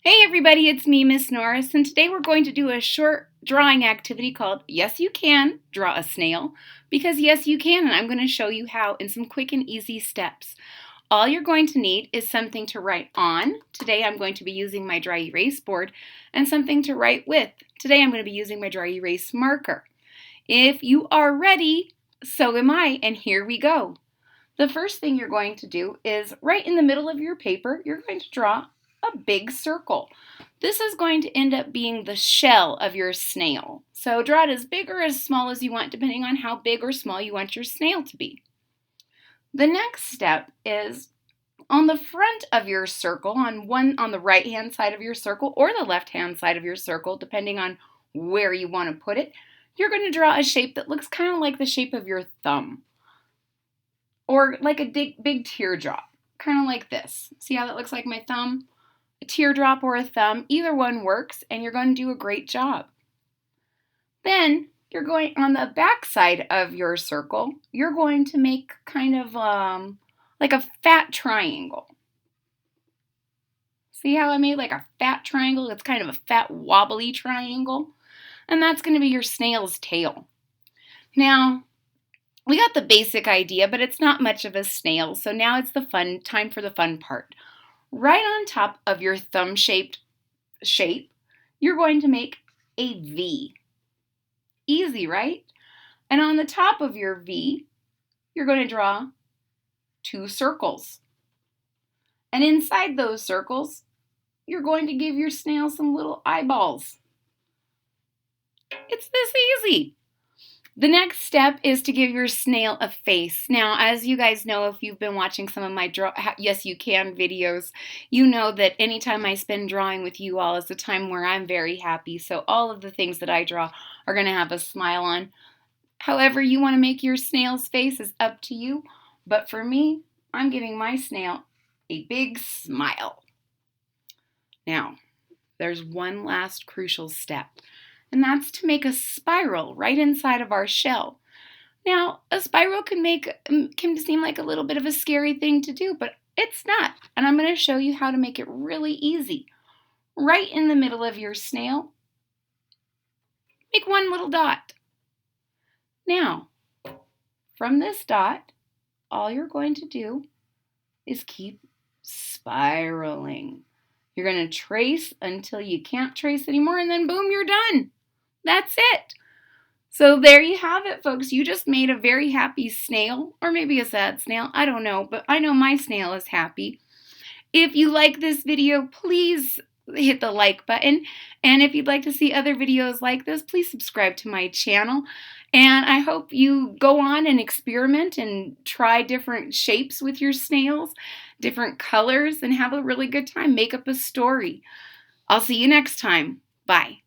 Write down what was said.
Hey everybody, it's me, Miss Norris, and today we're going to do a short drawing activity called Yes You Can Draw a Snail, because yes you can, and I'm going to show you how in some quick and easy steps. All you're going to need is something to write on. Today I'm going to be using my dry erase board, and something to write with. Today I'm going to be using my dry erase marker. If you are ready, so am I, and here we go. The first thing you're going to do is right in the middle of your paper, you're going to draw a big circle. This is going to end up being the shell of your snail. So draw it as big or as small as you want, depending on how big or small you want your snail to be. The next step is on the front of your circle, on the right hand side of your circle or the left hand side of your circle, depending on where you want to put it, you're going to draw a shape that looks kind of like the shape of your thumb, or like a big teardrop, kind of like this. See how that looks like my thumb? A teardrop or a thumb, either one works, and you're going to do a great job. Then you're going on the back side of your circle, you're going to make kind of like a fat triangle. See how I made like a fat triangle? It's kind of a fat wobbly triangle, and that's going to be your snail's tail. Now, we got the basic idea, but it's not much of a snail, so now it's the time for the fun part. Right on top of your thumb-shaped shape, you're going to make a V. Easy, right? And on the top of your V, you're going to draw two circles. And inside those circles, you're going to give your snail some little eyeballs. It's this easy. The next step is to give your snail a face. Now, as you guys know, if you've been watching some of my Yes You Can videos, you know that anytime I spend drawing with you all is a time where I'm very happy. So all of the things that I draw are going to have a smile on. However you want to make your snail's face is up to you. But for me, I'm giving my snail a big smile. Now, there's one last crucial step, and that's to make a spiral right inside of our shell. Now, a spiral can seem like a little bit of a scary thing to do, but it's not. And I'm going to show you how to make it really easy. Right in the middle of your snail, make one little dot. Now, from this dot, all you're going to do is keep spiraling. You're going to trace until you can't trace anymore, and then boom, you're done. That's it. So there you have it, folks. You just made a very happy snail, or maybe a sad snail. I don't know, but I know my snail is happy. If you like this video, please hit the like button. And if you'd like to see other videos like this, please subscribe to my channel. And I hope you go on and experiment and try different shapes with your snails, different colors, and have a really good time. Make up a story. I'll see you next time. Bye.